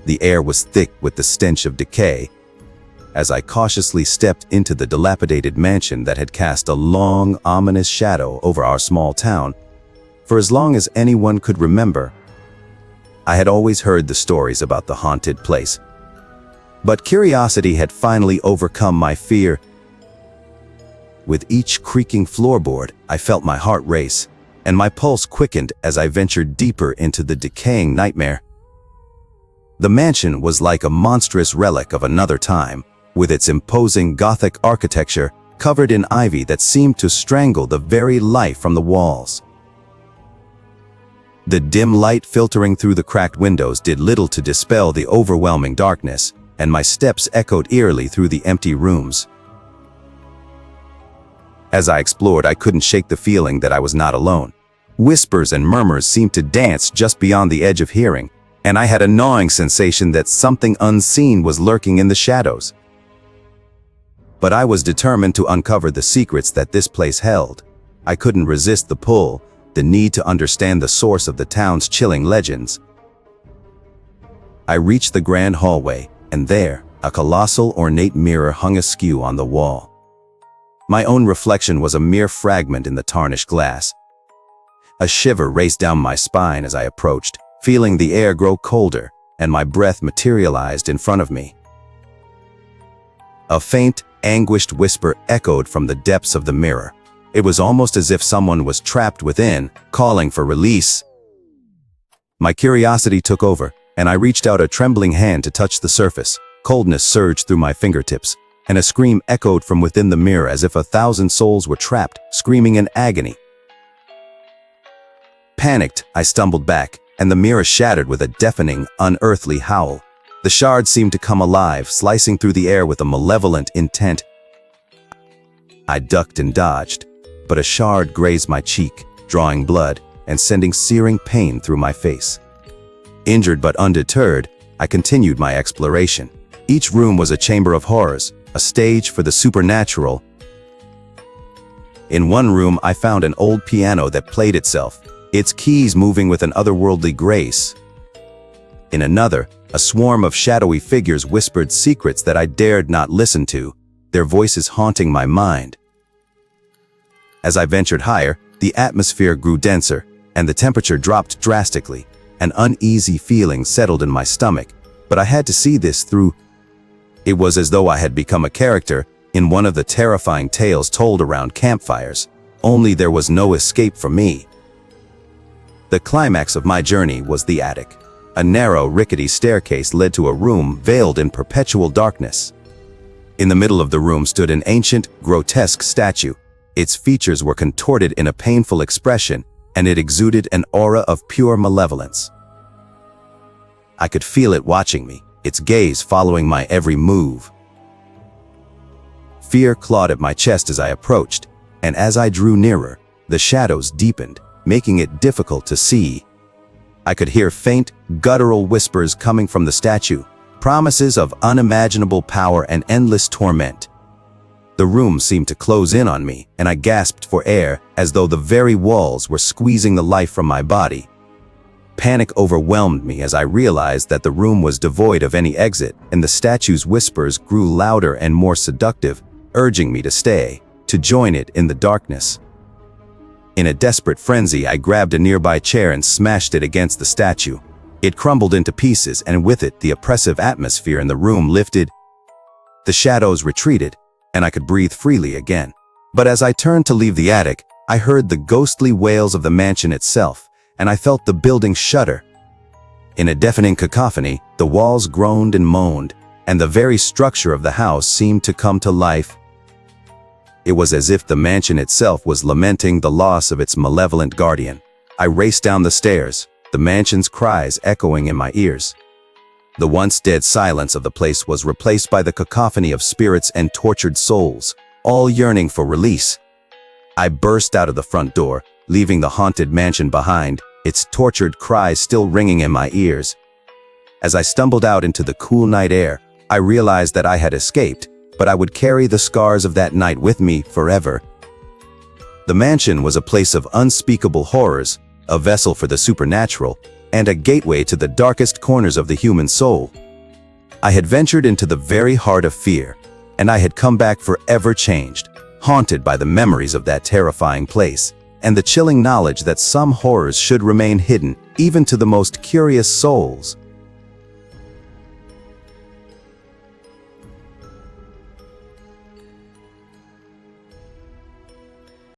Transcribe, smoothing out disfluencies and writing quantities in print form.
The air was thick with the stench of decay. As I cautiously stepped into the dilapidated mansion that had cast a long, ominous shadow over our small town, for as long as anyone could remember, I had always heard the stories about the haunted place. But curiosity had finally overcome my fear. With each creaking floorboard, I felt my heart race, and my pulse quickened as I ventured deeper into the decaying nightmare. The mansion was like a monstrous relic of another time, with its imposing Gothic architecture covered in ivy that seemed to strangle the very life from the walls. The dim light filtering through the cracked windows did little to dispel the overwhelming darkness, and my steps echoed eerily through the empty rooms. As I explored, I couldn't shake the feeling that I was not alone. Whispers and murmurs seemed to dance just beyond the edge of hearing, and I had a gnawing sensation that something unseen was lurking in the shadows. But I was determined to uncover the secrets that this place held. I couldn't resist the pull, the need to understand the source of the town's chilling legends. I reached the grand hallway, and there, a colossal ornate mirror hung askew on the wall. My own reflection was a mere fragment in the tarnished glass. A shiver raced down my spine as I approached, feeling the air grow colder, and my breath materialized in front of me. A faint, anguished whisper echoed from the depths of the mirror. It was almost as if someone was trapped within, calling for release. My curiosity took over, and I reached out a trembling hand to touch the surface. Coldness surged through my fingertips, and a scream echoed from within the mirror as if 1,000 souls were trapped, screaming in agony. Panicked, I stumbled back, and the mirror shattered with a deafening, unearthly howl. The shard seemed to come alive, slicing through the air with a malevolent intent. I ducked and dodged, but a shard grazed my cheek, drawing blood and sending searing pain through my face. Injured but undeterred, I continued my exploration. Each room was a chamber of horrors, a stage for the supernatural. In one room, I found an old piano that played itself, its keys moving with an otherworldly grace. In another, a swarm of shadowy figures whispered secrets that I dared not listen to, their voices haunting my mind. As I ventured higher, the atmosphere grew denser, and the temperature dropped drastically. An uneasy feeling settled in my stomach, but I had to see this through. It was as though I had become a character in one of the terrifying tales told around campfires, only there was no escape for me. The climax of my journey was the attic. A narrow, rickety staircase led to a room veiled in perpetual darkness. In the middle of the room stood an ancient, grotesque statue. Its features were contorted in a painful expression, and it exuded an aura of pure malevolence. I could feel it watching me, its gaze following my every move. Fear clawed at my chest as I approached, and as I drew nearer, the shadows deepened, making it difficult to see. I could hear faint, guttural whispers coming from the statue, promises of unimaginable power and endless torment. The room seemed to close in on me, and I gasped for air as though the very walls were squeezing the life from my body. Panic overwhelmed me as I realized that the room was devoid of any exit, and the statue's whispers grew louder and more seductive, urging me to stay, to join it in the darkness. In a desperate frenzy, I grabbed a nearby chair and smashed it against the statue. It crumbled into pieces, and with it, the oppressive atmosphere in the room lifted. The shadows retreated, and I could breathe freely again. But as I turned to leave the attic, I heard the ghostly wails of the mansion itself, and I felt the building shudder. In a deafening cacophony, the walls groaned and moaned, and the very structure of the house seemed to come to life. It was as if the mansion itself was lamenting the loss of its malevolent guardian. I raced down the stairs, the mansion's cries echoing in my ears. The once dead silence of the place was replaced by the cacophony of spirits and tortured souls, all yearning for release. I burst out of the front door, leaving the haunted mansion behind, its tortured cries still ringing in my ears. As I stumbled out into the cool night air, I realized that I had escaped, but I would carry the scars of that night with me forever. The mansion was a place of unspeakable horrors, a vessel for the supernatural, and a gateway to the darkest corners of the human soul. I had ventured into the very heart of fear, and I had come back forever changed, haunted by the memories of that terrifying place, and the chilling knowledge that some horrors should remain hidden, even to the most curious souls.